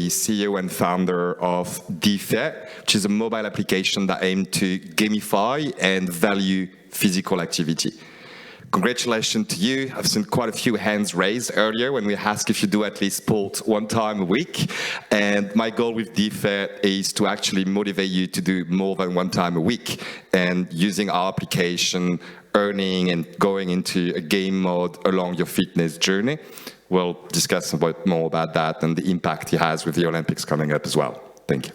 the CEO and founder of DEFIT, which is a mobile application that aims to gamify and value physical activity. Congratulations to you. I've seen quite a few hands raised earlier when we asked if you do at least sport 1 time a week. And my goal with DEFIT is to actually motivate you to do more than 1 time a week. And using our application, earning and going into a game mode along your fitness journey. We'll discuss a bit more about that and the impact it has with the Olympics coming up as well. Thank you.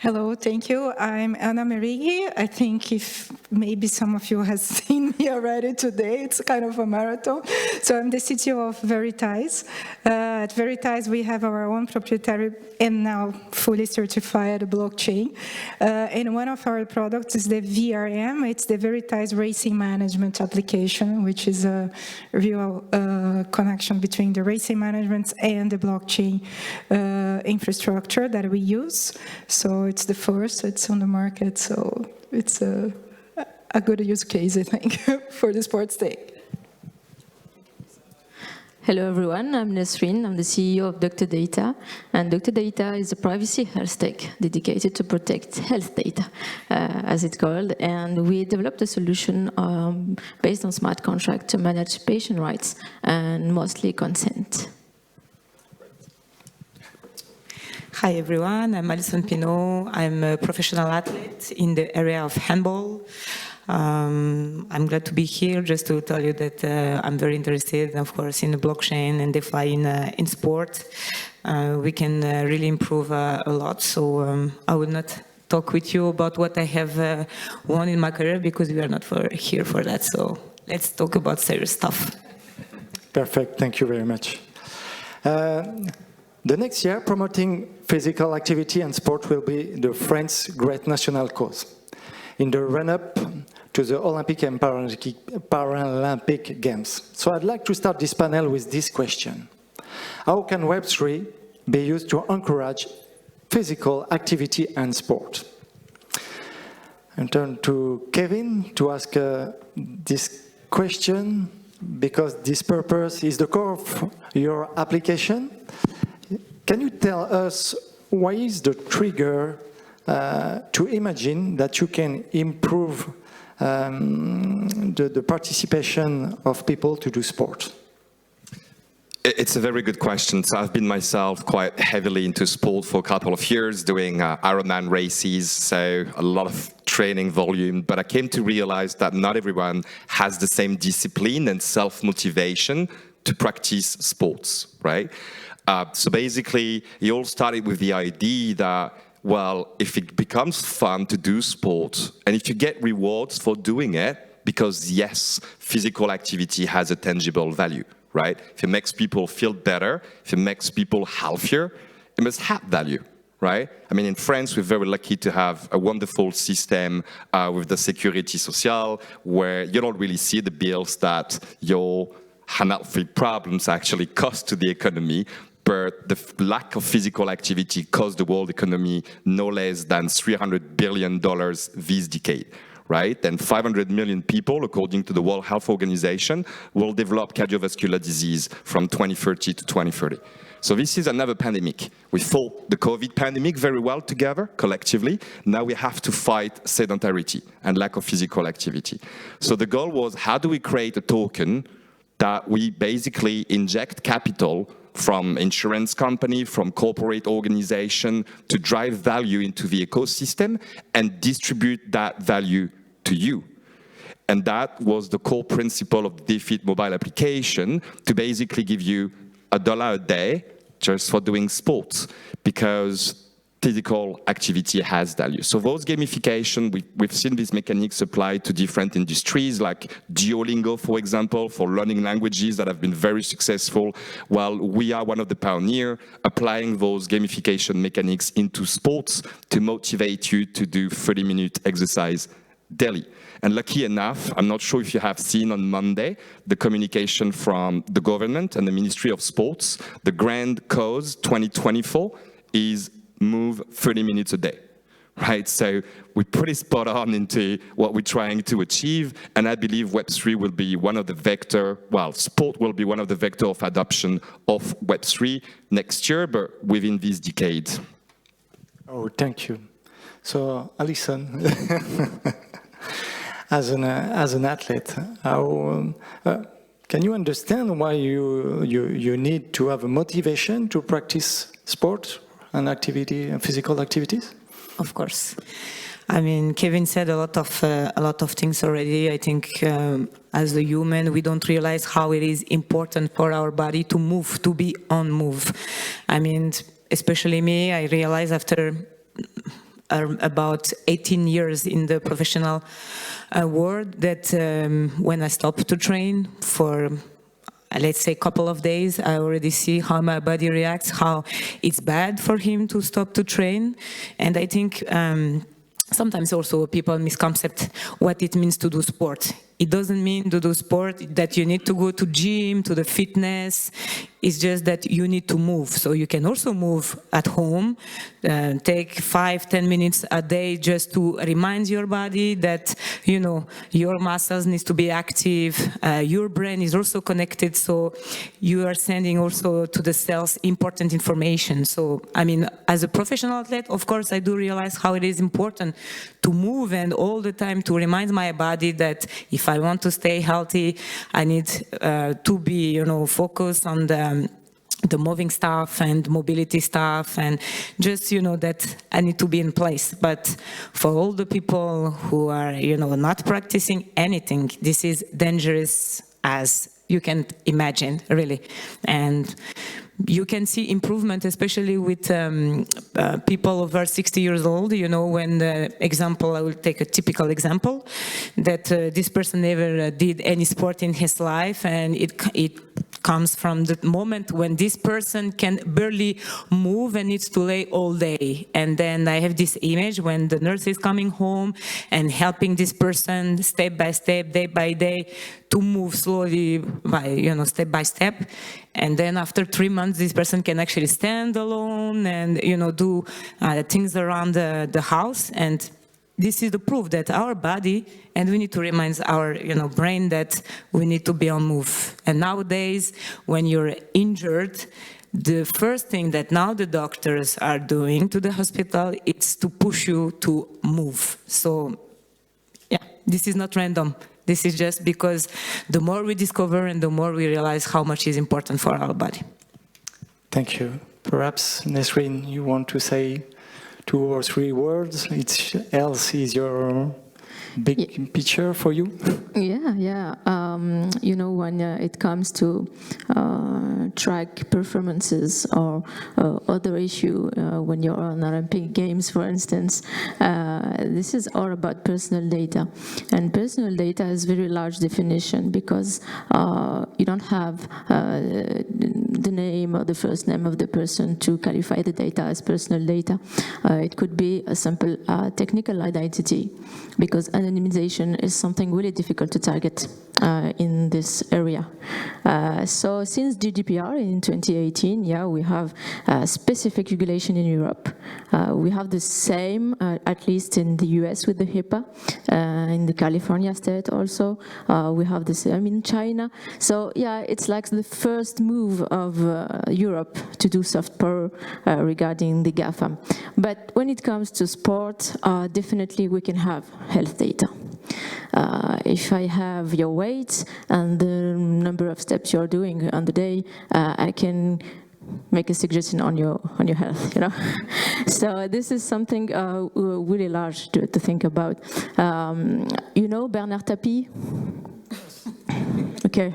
Hello, thank you. I'm Merighe. I think if maybe some of you have seen me already today, it's kind of a marathon. So I'm the CTO of Veritise. At Veritise, we have our own proprietary and now fully certified blockchain. And one of our products is the VRM. It's the Veritise Racing Management application, which is a real connection between the racing management and the blockchain infrastructure that we use. So it's the first, it's on the market, so it's a good use case, I think, for the sports day. Hello everyone, I'm Nesrine, I'm the CEO of Dr. Data, and Dr. Data is a privacy health tech dedicated to protect health data, as it's called, and we developed a solution based on smart contract to manage patient rights and mostly consent. Hi everyone, I'm Alison Pinault. I'm a professional athlete in the area of handball. I'm glad to be here just to tell you that I'm very interested, of course, in the blockchain and DeFi in sport. We can really improve a lot, so I will not talk with you about what I have won in my career because we are not here for that, so let's talk about serious stuff. Perfect, thank you very much. The next year, promoting physical activity and sport will be the French great national cause. In the run-up to the Olympic and Paralympic Games. So I'd like to start this panel with this question. How can Web3 be used to encourage physical activity and sport? I turn to Kevin to ask this question, because this purpose is the core of your application. Can you tell us what is the trigger to imagine that you can improve the participation of people to do sport? It's a very good question. So I've been myself quite heavily into sport for a couple of years, doing Ironman races, so a lot of training volume, but I came to realize that not everyone has the same discipline and self-motivation to practice sports, right? So basically, it all started with the idea that, well, if it becomes fun to do sport, and if you get rewards for doing it, because yes, physical activity has a tangible value, right? If it makes people feel better, if it makes people healthier, it must have value, right? I mean, in France, we're very lucky to have a wonderful system with the Sécurité Sociale, where you don't really see the bills that your unhealthy problems actually cost to the economy, but the lack of physical activity cost the world economy no less than $300 billion this decade, right? And 500 million people, according to the World Health Organization, will develop cardiovascular disease from 2030 to 2030. So this is another pandemic. We fought the COVID pandemic very well together, collectively. Now we have to fight sedentarity and lack of physical activity. So the goal was, how do we create a token that we basically inject capital from insurance company, from corporate organization, to drive value into the ecosystem and distribute that value to you. And that was the core principle of the DEFIT mobile application, to basically give you $1 a day just for doing sports, because physical activity has value. So those gamification, we've seen these mechanics applied to different industries, like Duolingo, for example, for learning languages that have been very successful, while we are one of the pioneers applying those gamification mechanics into sports to motivate you to do 30-minute exercise daily. And lucky enough, I'm not sure if you have seen on Monday, the communication from the government and the Ministry of Sports. The grand cause 2024 is move 30 minutes a day, right? So we're pretty spot on into what we're trying to achieve, and I believe Web3 will be one of the sport will be one of the vector of adoption of Web3 next year, but within this decade. Oh, thank you. So, Alison, as an athlete, how can you understand why you need to have a motivation to practice sport and activity and physical activities? Of course. I mean, Kevin said a lot of things already. I think as a human, we don't realize how it is important for our body to move, to be on move. I mean, especially me, I realized after about 18 years in the professional world that when I stopped to train for let's say a couple of days, I already see how my body reacts, how it's bad for him to stop to train. And I think sometimes also people misconcept what it means to do sport. It doesn't mean to do sport that you need to go to gym, to the fitness. It's just that you need to move. So you can also move at home, take 5-10 minutes a day just to remind your body that, you know, your muscles need to be active. Your brain is also connected, so you are sending also to the cells important information. So, I mean, as a professional athlete, of course, I do realize how it is important to move and all the time to remind my body that if I want to stay healthy, I need to be, you know, focused on the moving stuff and mobility stuff, and just, you know, that I need to be in place. But for all the people who are, you know, not practicing anything, this is dangerous as you can imagine, really. And you can see improvement, especially with people over 60 years old, you know, when the example, I will take a typical example, that this person never did any sport in his life, and it comes from the moment when this person can barely move and needs to lay all day. And then I have this image when the nurse is coming home and helping this person step by step, day by day, to move slowly, by, you know, step by step. And then after 3 months, this person can actually stand alone and, you know, do things around the house. And this is the proof that our body, and we need to remind our, you know, brain that we need to be on move. And nowadays, when you're injured, the first thing that now the doctors are doing to the hospital is to push you to move. So, yeah, this is not random. This is just because the more we discover and the more we realize how much is important for our body. Thank you. Perhaps, Nesrine, you want to say 2 or 3 words? Else is your big picture for you? Yeah. You know, when it comes to track performances or other issue, when you're on Olympic Games, for instance, this is all about personal data. And personal data is very large definition because you don't have the name or the first name of the person to qualify the data as personal data. It could be a simple technical identity, because anonymization is something really difficult to target in this area. So since GDPR in 2018, we have specific regulation in Europe. We have the same, at least in the US with the HIPAA, in the California state also. We have the same in China. So it's like the first move of Europe to do soft power regarding the GAFAM. But when it comes to sport, definitely we can have health data. If I have your weight and the number of steps you're doing on the day, I can make a suggestion on your health, you know. So this is something really large to think about. You know Bernard Tapie? Okay,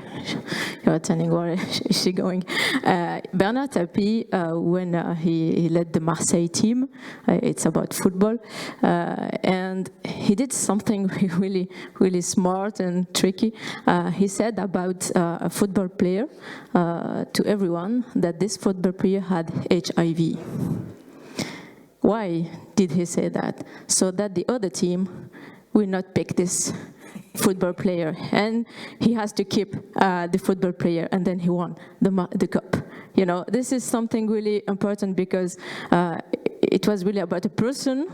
you're attending. Where is she going? Bernard Tapie, when he led the Marseille team, it's about football, and he did something really, really smart and tricky. He said about a football player to everyone that this football player had HIV. Why did he say that? So that the other team will not pick this football player, and he has to keep the football player, and then he won the cup. You know, this is something really important because it was really about a person.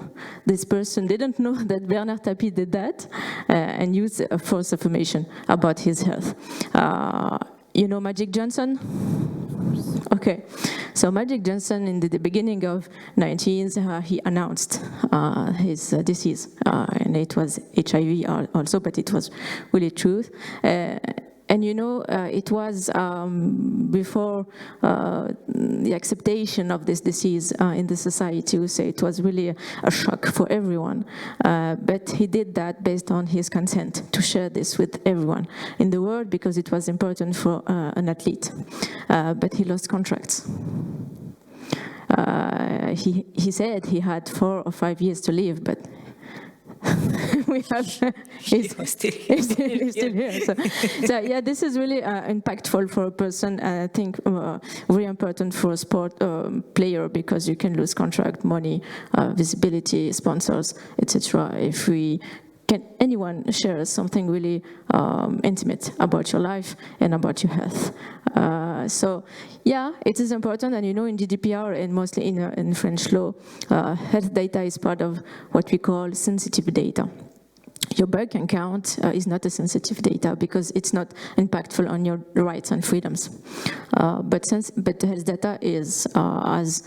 This person didn't know that Bernard Tapie did that and used a false information about his health. You know Magic Johnson? Okay, so Magic Johnson in the beginning of 19s, he announced his disease, and it was HIV also, but it was really truth. And you know, it was before the acceptation of this disease in the society, so it was really a shock for everyone. But he did that based on his consent to share this with everyone in the world because it was important for an athlete. But he lost contracts. He said he had 4 or 5 years to live, but we have he's still here. So yeah, this is really impactful for a person, and I think very important for a sport player because you can lose contract, money, visibility, sponsors, etc. If anyone shares something really intimate about your life and about your health. So yeah, it is important, and you know in GDPR and mostly in French law, health data is part of what we call sensitive data. Your bank account is not a sensitive data because it's not impactful on your rights and freedoms. But health data is as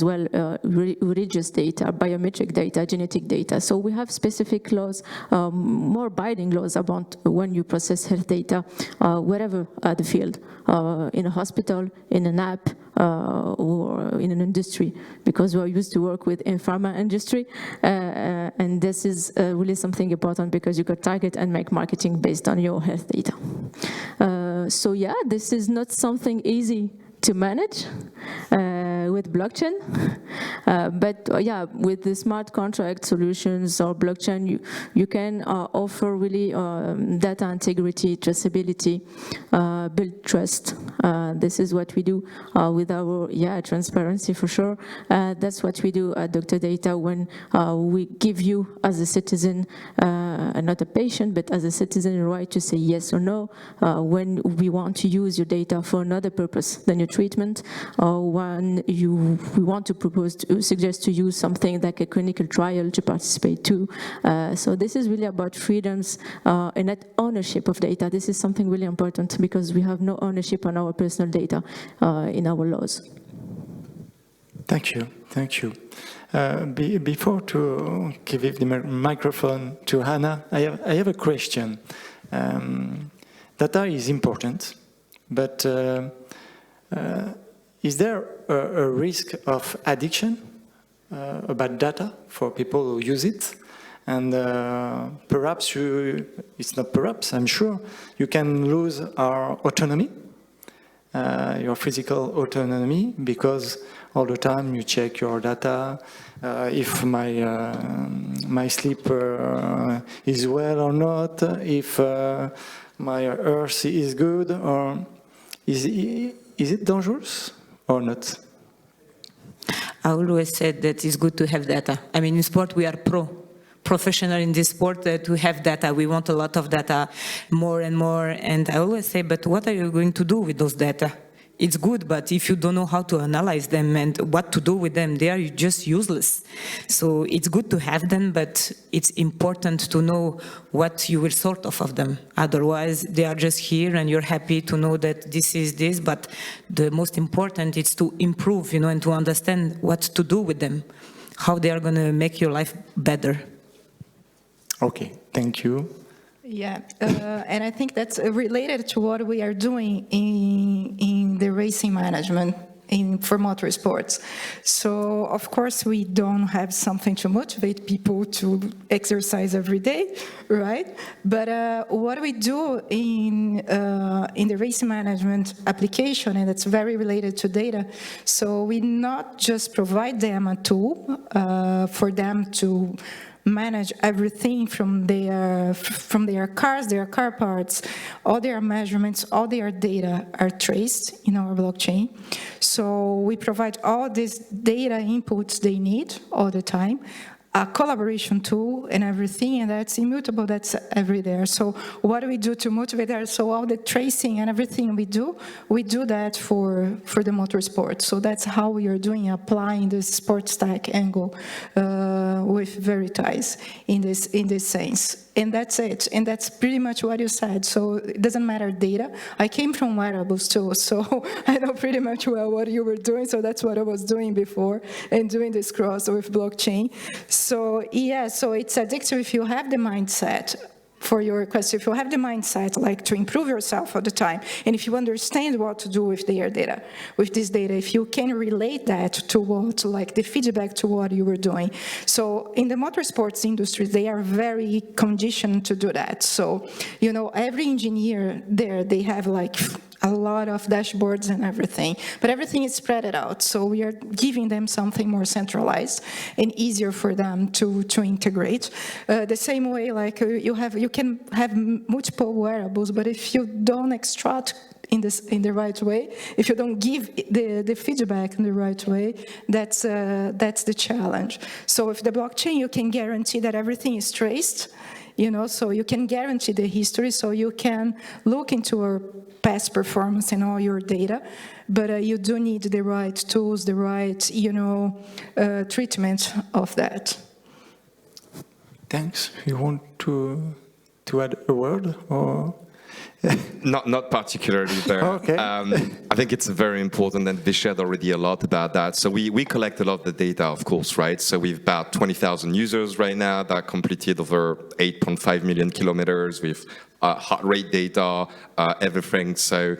well religious data, biometric data, genetic data. So we have specific laws, more binding laws about when you process health data, wherever the field, in a hospital, in an app, or in an industry, because we're used to work with in pharma industry, and this is really something important because you could target and make marketing based on your health data. So yeah, this is not something easy to manage with blockchain, but yeah, with the smart contract solutions or blockchain, you can offer really data integrity, traceability, build trust. This is what we do with our transparency for sure. That's what we do at Dr. Data when we give you as a citizen, not a patient, but as a citizen, the right to say yes or no when we want to use your data for another purpose than your treatment, or when we want to suggest to use something like a clinical trial to participate to. So this is really about freedoms and not ownership of data. This is something really important because we have no ownership on our personal data in our laws. Thank you. Before to give the microphone to Hannah, I have a question. Data is important, but is there a risk of addiction about data for people who use it? And perhaps it's not perhaps, I'm sure, you can lose our autonomy, your physical autonomy, because all the time you check your data, if my sleep is well or not, if my earth is good, or is it dangerous or not? I always said that it's good to have data. I mean, in sport we are professional in this sport to have data. We want a lot of data, more and more. And I always say, but what are you going to do with those data? It's good, but if you don't know how to analyze them and what to do with them, they are just useless. So it's good to have them, but it's important to know what you will sort of them. Otherwise, they are just here and you're happy to know that this is this, but the most important is to improve, and to understand what to do with them, how they are going to make your life better. Okay, thank you. Yeah, and I think that's related to what we are doing in the racing management for motorsports. So, of course, we don't have something to motivate people to exercise every day, right? But what we do in the racing management application, and it's very related to data, so we not just provide them a tool for them to manage everything from their cars, their car parts, all their measurements, all their data are traced in our blockchain. So we provide all these data inputs they need all the time, a collaboration tool and everything, and that's immutable, that's every there. So what do we do to motivate that? So all the tracing and everything we do that for the motorsport. So that's how we are doing, applying the sports tech angle with Veritise in this sense. And that's it. And that's pretty much what you said. So it doesn't matter data. I came from wearables too, so I know pretty much well what you were doing. So that's what I was doing before and doing this cross with blockchain. So yeah, so it's addictive if you have the mindset. For your question, if you have the mindset like to improve yourself all the time, and if you understand what to do with their data, with this data, if you can relate that to what, like the feedback to what you were doing. So in the motorsports industry, they are very conditioned to do that. So, you know, every engineer there, they have like a lot of dashboards and everything, but everything is spread out. So we are giving them something more centralized and easier for them to integrate. The same way, like you can have multiple wearables, but if you don't extract in the right way, if you don't give the feedback in the right way, that's the challenge. So with the blockchain, you can guarantee that everything is traced. You know, so you can guarantee the history, so you can look into your past performance and all your data, but you do need the right tools, the right, you know, treatment of that. Thanks. You want to add a word, or? Not particularly there. Okay. I think it's very important, and we shared already a lot about that. So we collect a lot of the data, of course, right? So we've about 20,000 users right now that completed over 8.5 million kilometers with heart rate data, everything. So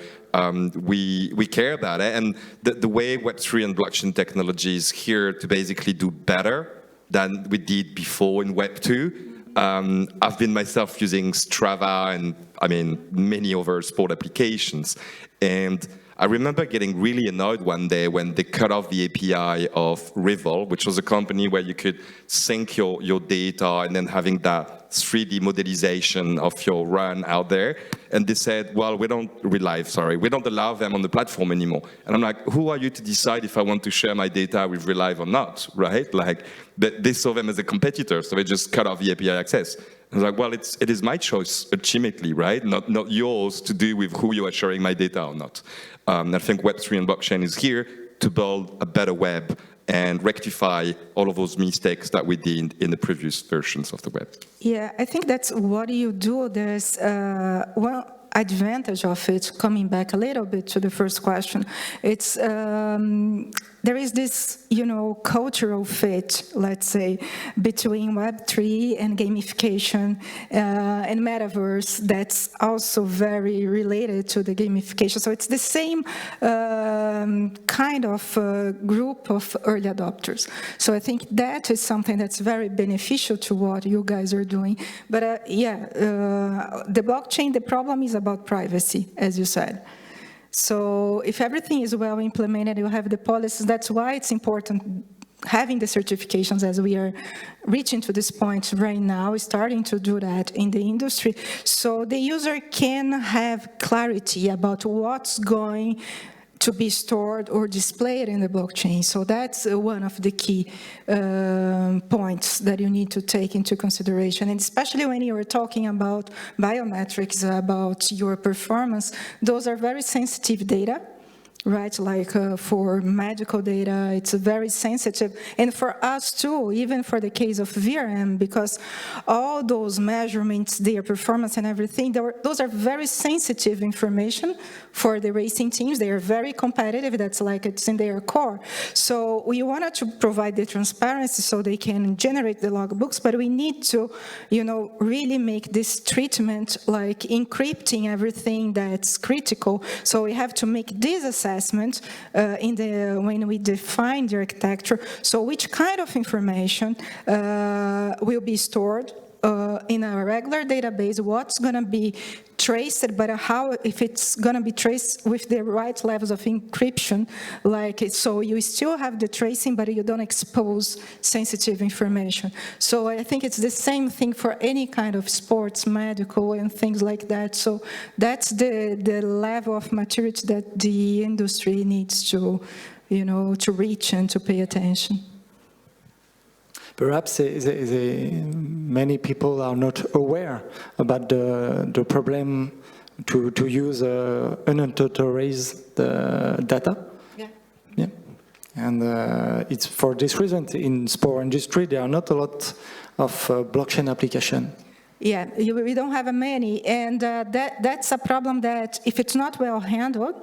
we care about it. And the way Web3 and blockchain technology is here to basically do better than we did before in Web2. I've been myself using Strava and, I mean, many other sport applications. And I remember getting really annoyed one day when they cut off the API of Rival, which was a company where you could sync your data and then having that 3D modelization of your run out there. And they said, well, we don't allow them on the platform anymore. And I'm like, who are you to decide if I want to share my data with Relive or not, right? Like, they saw them as a competitor, so they just cut off the API access. I was like, well, it is my choice, ultimately, right? Not yours to do with who you are sharing my data or not. I think Web3 and blockchain is here to build a better web and rectify all of those mistakes that we did in the previous versions of the web. Yeah, I think that's what you do. There's one advantage of it, coming back a little bit to the first question. It's there is this, you know, cultural fit, let's say, between Web3 and gamification and metaverse that's also very related to the gamification. So it's the same kind of group of early adopters. So I think that is something that's very beneficial to what you guys are doing. But the blockchain, the problem is about privacy, as you said. So if everything is well implemented, you have the policies. That's why it's important having the certifications, as we are reaching to this point right now, starting to do that in the industry, so the user can have clarity about what's going to be stored or displayed in the blockchain. So that's one of the key points that you need to take into consideration. And especially when you're talking about biometrics, about your performance, those are very sensitive data. Right, like for medical data, it's very sensitive. And for us too, even for the case of VRM, because all those measurements, their performance and everything, those are very sensitive information for the racing teams. They are very competitive. That's like it's in their core. So we wanted to provide the transparency so they can generate the logbooks, but we need to, you know, really make this treatment like encrypting everything that's critical. So we have to make this assessment when we define the architecture. So which kind of information will be stored in a regular database, what's going to be traced, but how, if it's going to be traced with the right levels of encryption, like it, so you still have the tracing, but you don't expose sensitive information. So I think it's the same thing for any kind of sports, medical, and things like that. So that's the level of maturity that the industry needs to, you know, to reach and to pay attention. perhaps many people are not aware about the problem to use unauthorized data. Yeah. And it's for this reason, in sport industry, there are not a lot of blockchain application. Yeah, we don't have many, and that's a problem that if it's not well handled,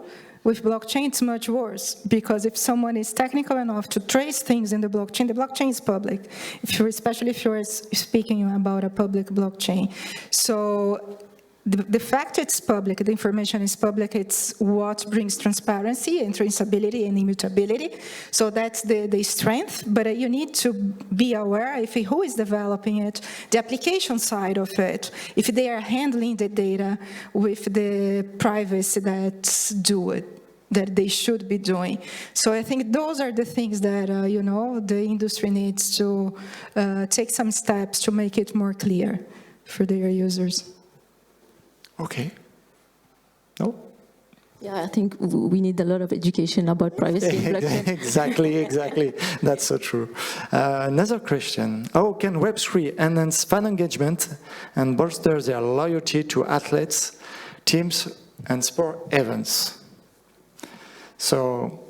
with blockchain, it's much worse, because if someone is technical enough to trace things in the blockchain is public, especially if you're speaking about a public blockchain. So the fact it's public, the information is public, it's what brings transparency and traceability and immutability. So that's the strength, but you need to be aware if who is developing it, the application side of it, if they are handling the data with the privacy that's due it, that they should be doing. So I think those are the things that, the industry needs to take some steps to make it more clear for their users. Okay. No? Yeah, I think we need a lot of education about privacy in blockchain. Exactly. That's so true. Another question. How can Web3 enhance fan engagement and bolster their loyalty to athletes, teams, and sport events? So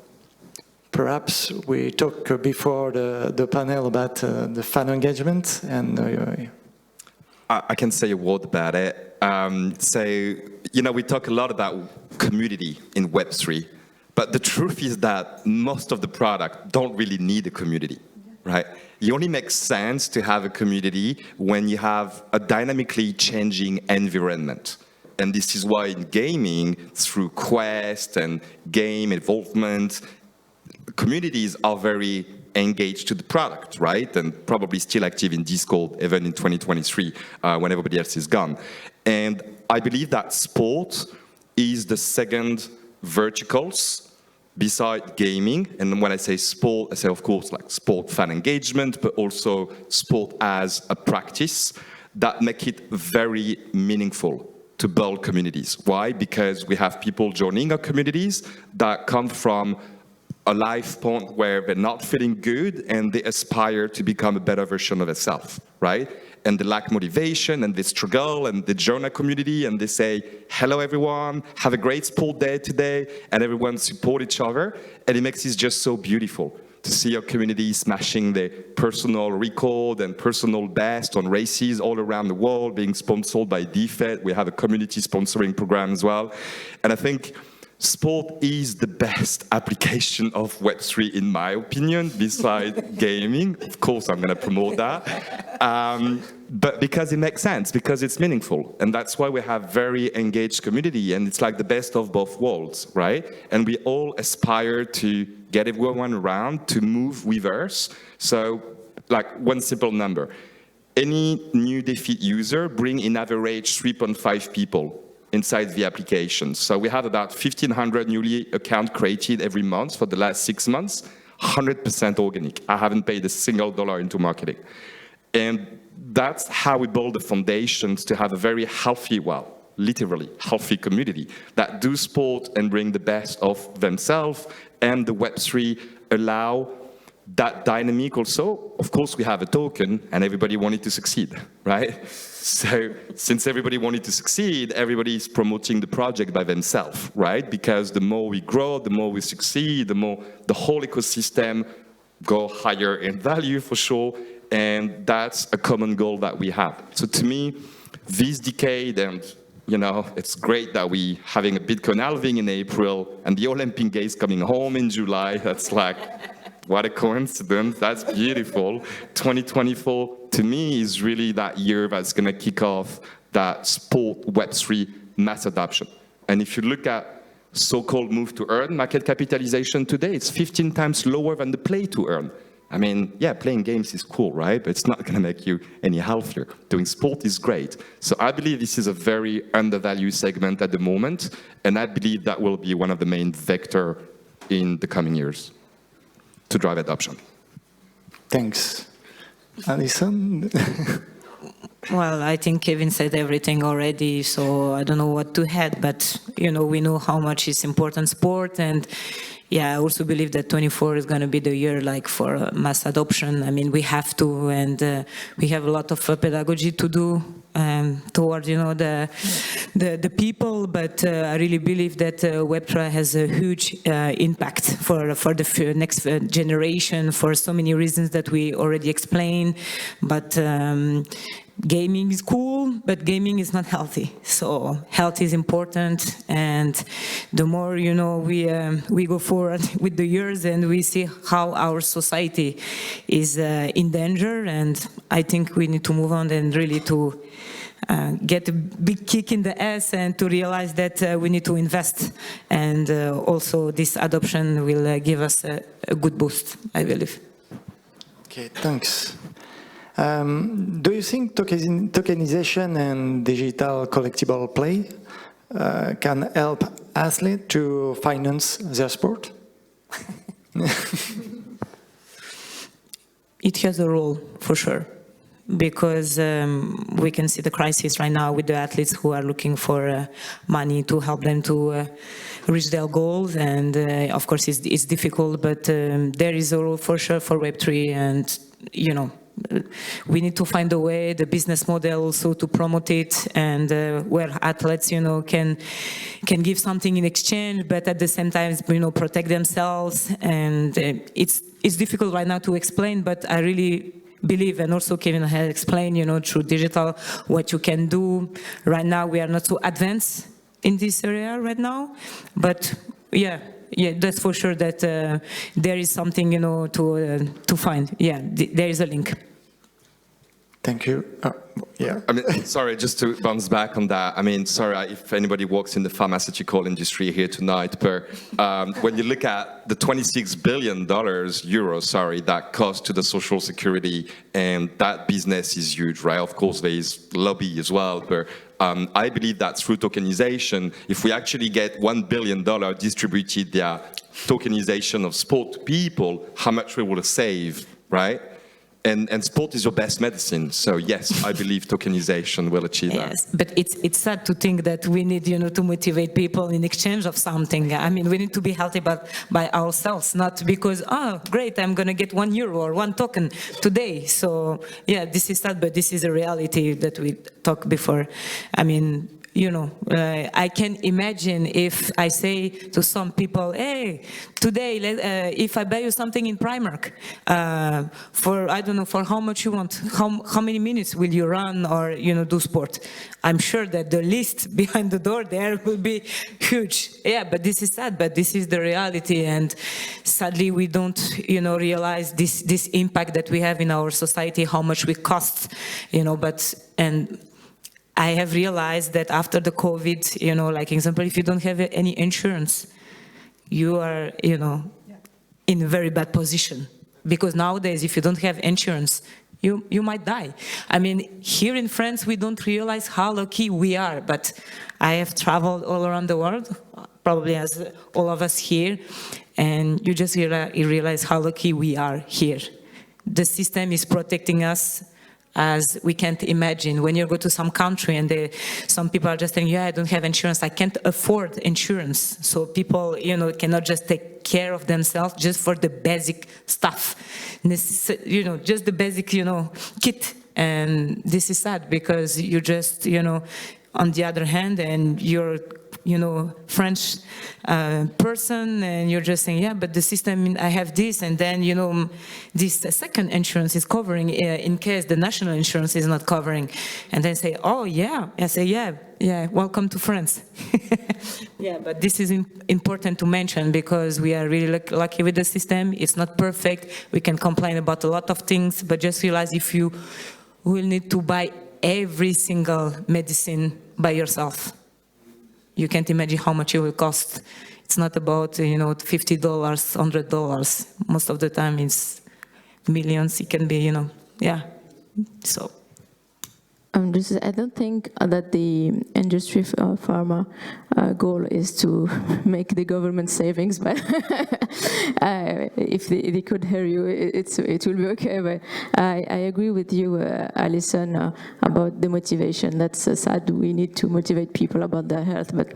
perhaps we talked before the panel about the fan engagement, and I can say a word about it. We talk a lot about community in Web3, but the truth is that most of the product don't really need a community, right? It only makes sense to have a community when you have a dynamically changing environment. And this is why in gaming, through Quest and game involvement, communities are very engaged to the product, right? And probably still active in Discord, even in 2023, when everybody else is gone. And I believe that sport is the second verticals beside gaming. And when I say sport, I say, of course, like sport fan engagement, but also sport as a practice that make it very meaningful to build communities. Why? Because we have people joining our communities that come from a life point where they're not feeling good and they aspire to become a better version of themselves, right? And they lack motivation and they struggle and they join a community and they say, hello everyone, have a great sport day today, and everyone support each other. And it makes it just so beautiful to see our community smashing their personal record and personal best on races all around the world, being sponsored by DEFIT. We have a community sponsoring program as well. And I think sport is the best application of Web3, in my opinion, besides gaming. Of course, I'm going to promote that. But because it makes sense, because it's meaningful. And that's why we have very engaged community. And it's like the best of both worlds, right? And we all aspire to get everyone around to move with us. So, like one simple number. Any new DEFIT user bring in average 3.5 people inside the application. So we have about 1,500 newly account created every month for the last 6 months, 100% organic. I haven't paid a single dollar into marketing. And that's how we build the foundations to have a very healthy, well, literally healthy community that do sport and bring the best of themselves. And the Web3 allow that dynamic also. Of course, we have a token and everybody wanted to succeed, right? So since everybody wanted to succeed, everybody is promoting the project by themselves, right? Because the more we grow, the more we succeed, the more the whole ecosystem go higher in value for sure. And that's a common goal that we have. So to me, this decade, and it's great that we having a Bitcoin halving in April and the Olympic Games coming home in July. That's like, what a coincidence. That's beautiful. 2024, to me, is really that year that's going to kick off that sport Web3 mass adoption. And if you look at so-called move to earn market capitalization today, it's 15 times lower than the play to earn. I mean, yeah, playing games is cool, right? But it's not going to make you any healthier. Doing sport is great. So I believe this is a very undervalued segment at the moment, and I believe that will be one of the main vectors in the coming years to drive adoption. Thanks. Alison? Well, I think Kevin said everything already, so I don't know what to add, but, we know how much is important sport, and, yeah, I also believe that 24 is going to be the year like for mass adoption. I mean, we have to, and we have a lot of pedagogy to do toward, you know, the people. But I really believe that Web3 has a huge impact for the next generation for so many reasons that we already explained. But gaming is cool, but gaming is not healthy. So health is important, and the more, you know, we go forward with the years and we see how our society is in danger, and I think we need to move on and really to get a big kick in the ass and to realize that we need to invest, and also this adoption will give us a good boost, I believe. Okay, thanks. Do you think tokenization and digital collectible play can help athletes to finance their sport? It has a role, for sure, because we can see the crisis right now with the athletes who are looking for money to help them to reach their goals, and of course it's difficult, but there is a role for sure for Web3, and you know, we need to find a way, the business model also to promote it, and where athletes, you know, can give something in exchange, but at the same time, you know, protect themselves. And it's difficult right now to explain, but I really believe, and also Kevin has explained, you know, through digital, what you can do. Right now, we are not so advanced in this area right now, but yeah, that's for sure that there is something, you know, to find. Yeah, there is a link. Thank you. Yeah. I mean, sorry, just to bounce back on that. I mean, sorry if anybody works in the pharmaceutical industry here tonight, but when you look at the $26 billion, that cost to the Social Security, and that business is huge, right? Of course, there is lobby as well, but I believe that through tokenization, if we actually get $1 billion distributed via tokenization of sport to people, how much we will save, right? And sport is your best medicine. So yes, I believe tokenization will achieve that. Yes, but it's sad to think that we need, you know, to motivate people in exchange of something. I mean, we need to be healthy, but by ourselves, not because, oh, great, I'm going to get €1 or 1 token today. So yeah, this is sad, but this is a reality that we talked before. I mean, you know, I can imagine if I say to some people, hey, today, if I buy you something in Primark, for, I don't know, for how much you want, how many minutes will you run or, you know, do sport? I'm sure that the list behind the door there will be huge. Yeah, but this is sad, but this is the reality. And sadly, we don't, you know, realize this impact that we have in our society, how much we cost, you know, and I have realized that after the COVID, you know, like example, if you don't have any insurance, you are, you know, in a very bad position. Because nowadays, if you don't have insurance, you might die. I mean, here in France, we don't realize how lucky we are, but I have traveled all around the world, probably as all of us here, and you just realize how lucky we are here. The system is protecting us as we can't imagine. When you go to some country and some people are just saying, yeah, I don't have insurance, I can't afford insurance. So people, you know, cannot just take care of themselves just for the basic stuff, you know, just the basic, you know, kit. And this is sad because you just, you know, on the other hand, and you're, you know, French person, and you're just saying, yeah, but the system, I have this, and then, you know, this second insurance is covering in case the national insurance is not covering. And then say, oh, yeah. I say, yeah, welcome to France. Yeah, but this is important to mention because we are really lucky with the system. It's not perfect. We can complain about a lot of things, but just realize if you will need to buy every single medicine by yourself, you can't imagine how much it will cost. It's not about, you know, $50, $100. Most of the time it's millions. It can be, you know, yeah. So. I don't think that the industry pharma goal is to make the government savings, but if they could hear you, it will be okay. But I agree with you, Alison, about the motivation. That's sad. We need to motivate people about their health. But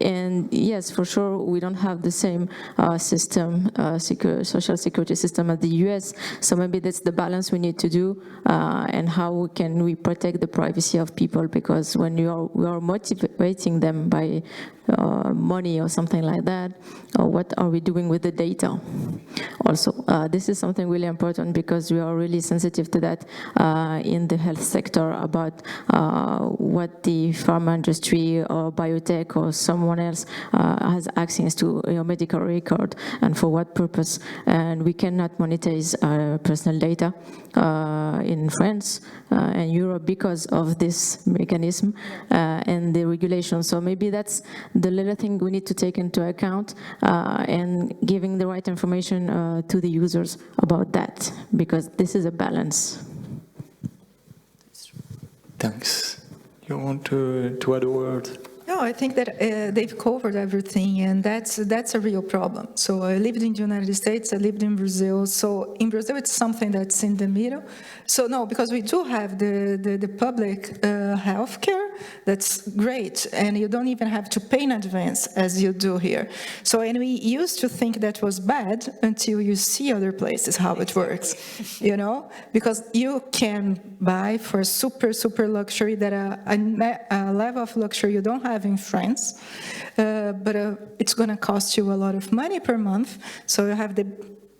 and yes, for sure, we don't have the same system, social security system as the US. So maybe that's the balance we need to do, and how can we protect the privacy of people, because when we are motivating them by money or something like that, what are we doing with the data? Also, this is something really important because we are really sensitive to that in the health sector about what the pharma industry or biotech or someone else has access to your medical record and for what purpose. And we cannot monetize personal data in France and Europe because of this mechanism and the regulation. So maybe that's the little thing we need to take into account, and giving the right information to the users about that, because this is a balance. Thanks. You want to add a word? No, I think that they've covered everything, and that's a real problem. So I lived in the United States, I lived in Brazil. So in Brazil, it's something that's in the middle. So no, because we do have the public health care, that's great, and you don't even have to pay in advance as you do here. So, and we used to think that was bad until you see other places how it works, you know, because you can buy for super luxury that a level of luxury you don't have in France, but it's going to cost you a lot of money per month. So you have the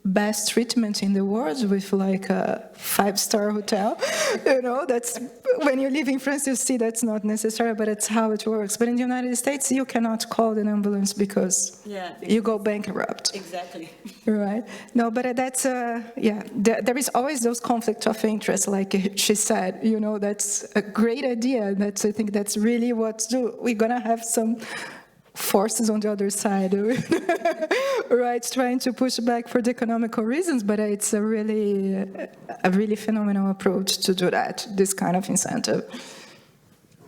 best treatment in the world with like a 5-star hotel. You know, that's when you live in France, you see that's not necessary, but it's how it works. But in the United States, you cannot call an ambulance because you go bankrupt. Exactly. Right. No, but that's, there is always those conflict of interest, like she said, you know, that's a great idea. I think that's really we're going to have some forces on the other side, right, trying to push back for the economical reasons, but it's a really phenomenal approach to do that, this kind of incentive.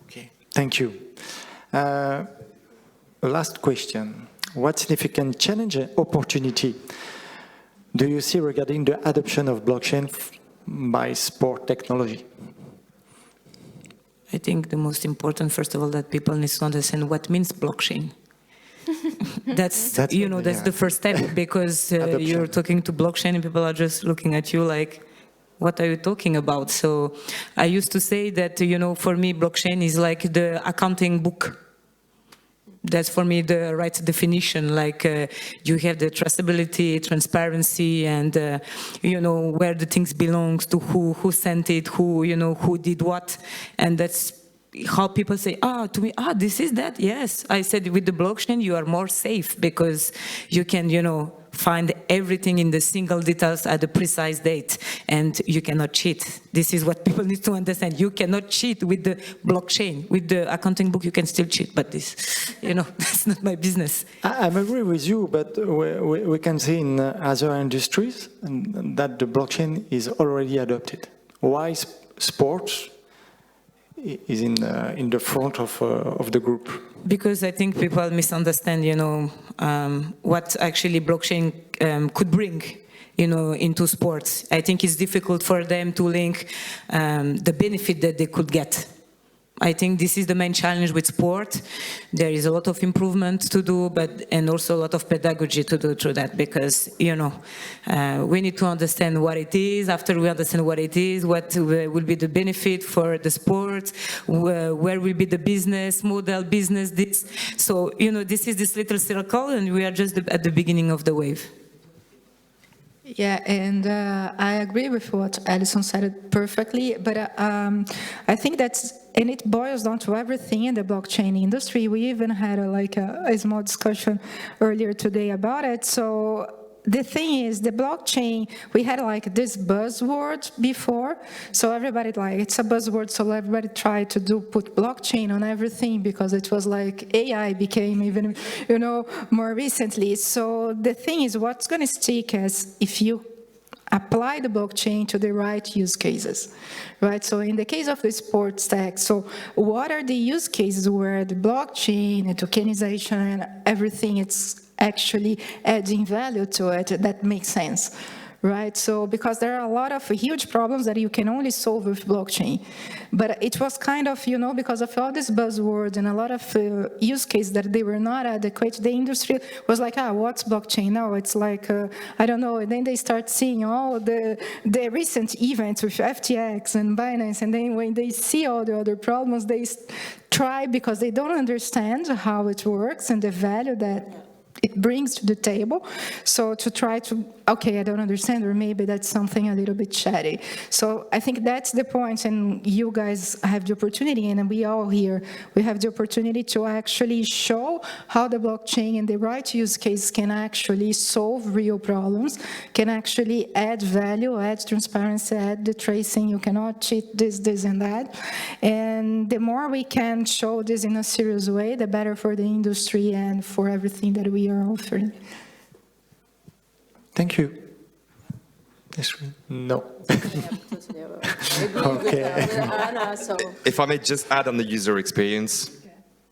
Okay, thank you. Last question. What significant challenge and opportunity do you see regarding the adoption of blockchain by sport technology? I think the most important, first of all, that people need to understand what means blockchain. that's the first step, because you're talking to blockchain and people are just looking at you like, what are you talking about? So I used to say that, for me, blockchain is like the accounting book. That's for me the right definition. Like you have the traceability, transparency, and where the things belongs to, who sent it, who did what, and that's how people say, to me, this is that. Yes, I said with the blockchain you are more safe because you can, find everything in the single details at the precise date, and you cannot cheat. This is what people need to understand. You cannot cheat with the blockchain. With the accounting book, you can still cheat, but this, that's not my business. I agree with you, but we can see in other industries that the blockchain is already adopted. Why sports is in the front of the group? Because I think people misunderstand, what actually blockchain could bring, into sports. I think it's difficult for them to link the benefit that they could get. I think this is the main challenge with sport. There is a lot of improvement to do, and also a lot of pedagogy to do through that, because, we need to understand what it is. After we understand what it is, what will be the benefit for the sport, where will be the business model, this. So, this is this little circle, and we are just at the beginning of the wave. Yeah, and I agree with what Alison said it perfectly, but I think and it boils down to everything in the blockchain industry. We even had a small discussion earlier today about it. So the thing is, the blockchain, we had this buzzword before, so everybody it's a buzzword, so everybody tried to put blockchain on everything because it was AI became even, more recently. So the thing is, what's going to stick as if you apply the blockchain to the right use cases, right? So in the case of the sports tech, so what are the use cases where the blockchain, the tokenization, and everything, it's actually adding value to it that makes sense, right? So because there are a lot of huge problems that you can only solve with blockchain. But it was kind of, because of all these buzzwords and a lot of use cases that they were not adequate, the industry was like, what's blockchain? No, it's like, I don't know. And then they start seeing all the recent events with FTX and Binance. And then when they see all the other problems, they try, because they don't understand how it works and the value that it brings to the table. So to try to, okay, I don't understand, or maybe that's something a little bit shady. So I think that's the point, and you guys have the opportunity, and we all here, we have the opportunity to actually show how the blockchain and the right use case can actually solve real problems, can actually add value, add transparency, add the tracing. You cannot cheat this, and that. And the more we can show this in a serious way, the better for the industry and for everything that we are offering. Thank you. Nesrine? No. Okay. If I may just add on the user experience,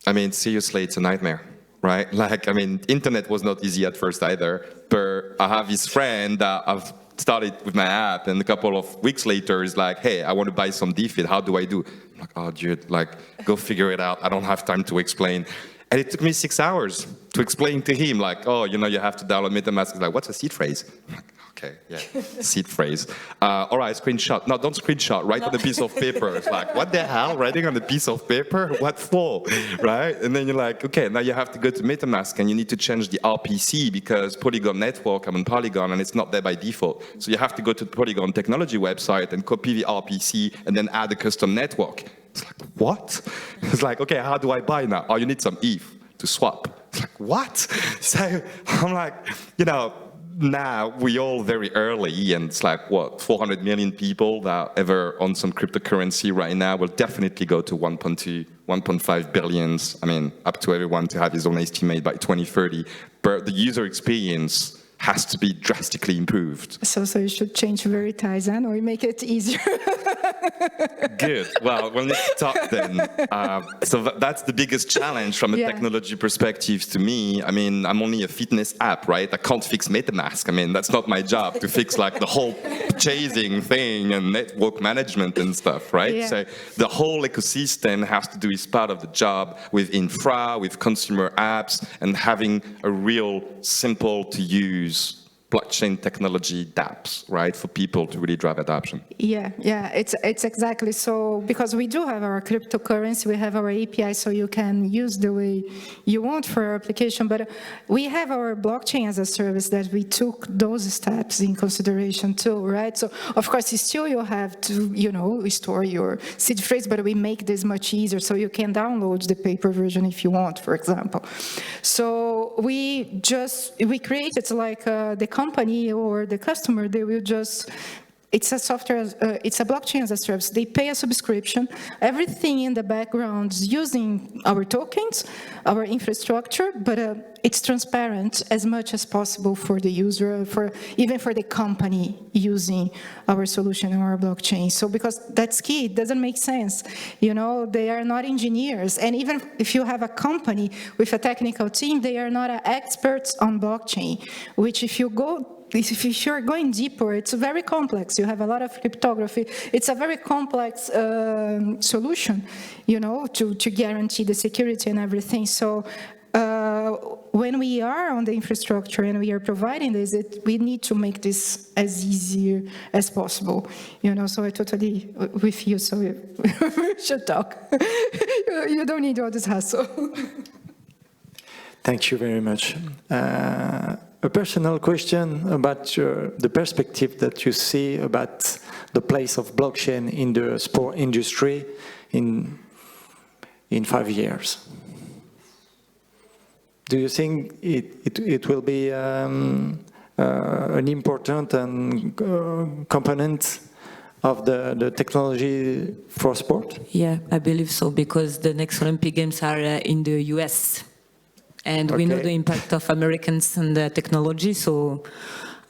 I mean, seriously, it's a nightmare, right? Like, I mean, internet was not easy at first either, but I have this friend that I've started with my app, and a couple of weeks later is like, hey, I want to buy some DEFIT, how do I do? I'm like, oh, dude, like, go figure it out. I don't have time to explain. And it took me 6 hours to explain to him, like, oh, you have to download MetaMask. He's like, what's a seed phrase? I'm like, okay, yeah, seed phrase. All right, screenshot. No, don't screenshot. Write on a piece of paper. It's like, what the hell? Writing on a piece of paper? What for? Right? And then you're like, okay, now you have to go to MetaMask and you need to change the RPC because Polygon network, I'm on Polygon, and it's not there by default. So you have to go to the Polygon technology website and copy the RPC and then add a custom network. It's like, what? It's like, okay, how do I buy now? Oh, you need some ETH to swap. It's like, what? So I'm like, now we're all very early, and it's like, 400 million people that are ever on some cryptocurrency right now will definitely go to 1.2, 1.5 billions. I mean, up to everyone to have his own estimate by 2030. But the user experience has to be drastically improved. So you should change Veritise, or make it easier. Good. Well, we'll need to talk then. So that's the biggest challenge from a technology perspective to me. I mean, I'm only a fitness app, right? I can't fix MetaMask. I mean, that's not my job to fix like the whole chasing thing and network management and stuff, right? Yeah. So the whole ecosystem has to do its part of the job with infra, with consumer apps, and having a real simple to use blockchain technology dApps, right, for people to really drive adoption. Yeah, it's exactly so, because we do have our cryptocurrency, we have our API, so you can use the way you want for our application, but we have our blockchain as a service that we took those steps in consideration too, right? So of course, still you have to, store your seed phrase, but we make this much easier, so you can download the paper version if you want, for example. So we created like the company or the customer, they will just, it's a software, it's a blockchain as a service. They pay a subscription. Everything in the background is using our tokens, our infrastructure, but it's transparent as much as possible for the user, even for the company using our solution or our blockchain. So because that's key, it doesn't make sense. They are not engineers. And even if you have a company with a technical team, they are not experts on blockchain, which if you're going deeper, it's very complex. You have a lot of cryptography. It's a very complex solution, to guarantee the security and everything. So when we are on the infrastructure and we are providing this, we need to make this as easy as possible. So I totally with you. So we should talk. You don't need all this hassle. Thank you very much. A personal question about the perspective that you see about the place of blockchain in the sport industry in 5 years. Do you think it will be an important component of the technology for sport? Yeah, I believe so, because the next Olympic Games are in the US. And we know the impact of Americans and the technology, so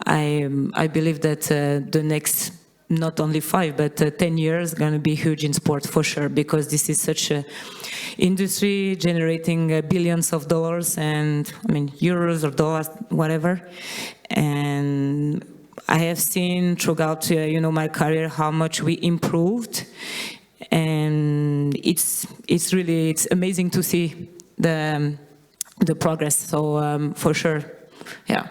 I believe that the next not only 5 but 10 years going to be huge in sport for sure, because this is such a industry generating billions of dollars, and I mean euros or dollars, whatever. And I have seen throughout my career how much we improved, and it's amazing to see the progress. So for sure, yeah.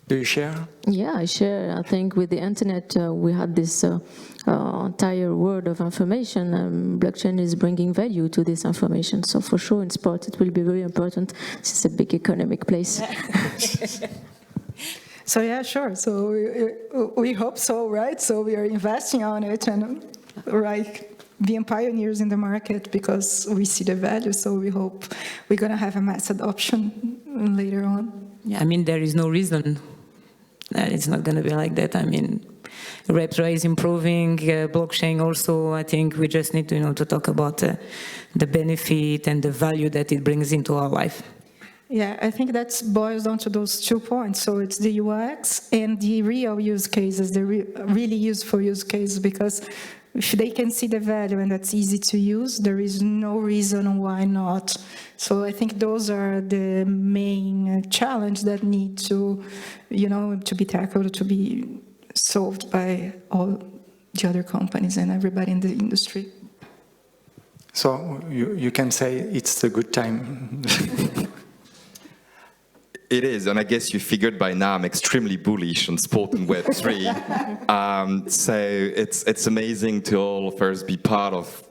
Do you share? Yeah, I share. I think with the internet, we had this entire world of information. Blockchain is bringing value to this information. So for sure, in sport, it will be very important. It's a big economic place. So yeah, sure. So we hope so, right? So we are investing on it and being pioneers in the market because we see the value. So we hope we're going to have a mass adoption later on. Yeah, I mean, there is no reason it's not going to be like that. I mean, Web3 is improving, blockchain also. I think we just need to, to talk about the benefit and the value that it brings into our life. Yeah, I think that boils down to those 2 points. So it's the UX and the real use cases, the really useful use cases, because if they can see the value and that's easy to use, there is no reason why not. So I think those are the main challenge that need to, to be tackled, to be solved by all the other companies and everybody in the industry. So you can say it's a good time. It is, and I guess you figured by now I'm extremely bullish on sport and Web3. So it's amazing to all first be part of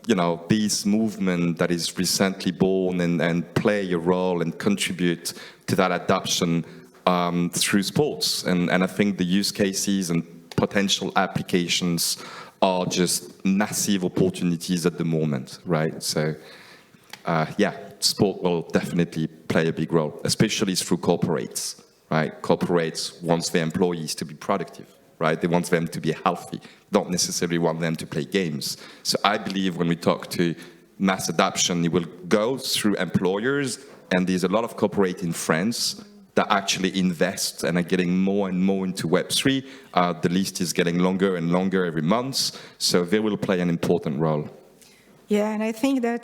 this movement that is recently born and play a role and contribute to that adoption through sports. And I think the use cases and potential applications are just massive opportunities at the moment, right? So yeah. Sport will definitely play a big role, especially through corporates, right? Corporates want their employees to be productive, right? They want them to be healthy, don't necessarily want them to play games. So I believe when we talk to mass adoption, it will go through employers, and there's a lot of corporate in France that actually invest and are getting more and more into Web3. The list is getting longer and longer every month, so they will play an important role. Yeah, and I think that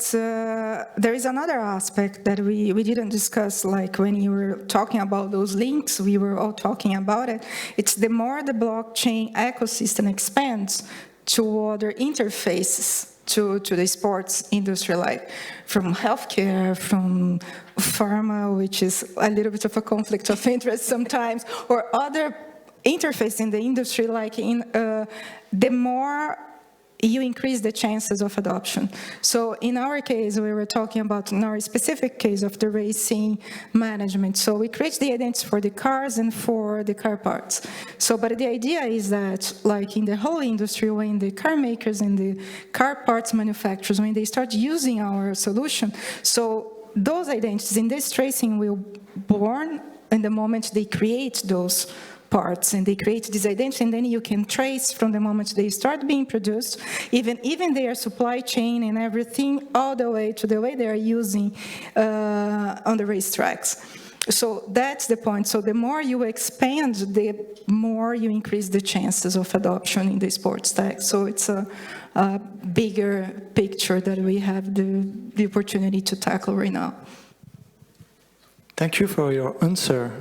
there is another aspect that we didn't discuss, like when you were talking about those links, we were all talking about it. It's the more the blockchain ecosystem expands to other interfaces to the sports industry, like from healthcare, from pharma, which is a little bit of a conflict of interest sometimes, or other interface in the industry, like the more you increase the chances of adoption. So in our case, we were talking about, in our specific case of the racing management. So we create the identities for the cars and for the car parts. So, but the idea is that, like in the whole industry, when the car makers and the car parts manufacturers, when they start using our solution, so those identities in this tracing will born in the moment they create those parts, and they create this identity, and then you can trace from the moment they start being produced, even their supply chain and everything, all the way to the way they are using on the racetracks. So that's the point. So the more you expand, the more you increase the chances of adoption in the sports tech. So it's a bigger picture that we have the opportunity to tackle right now. Thank you for your answer.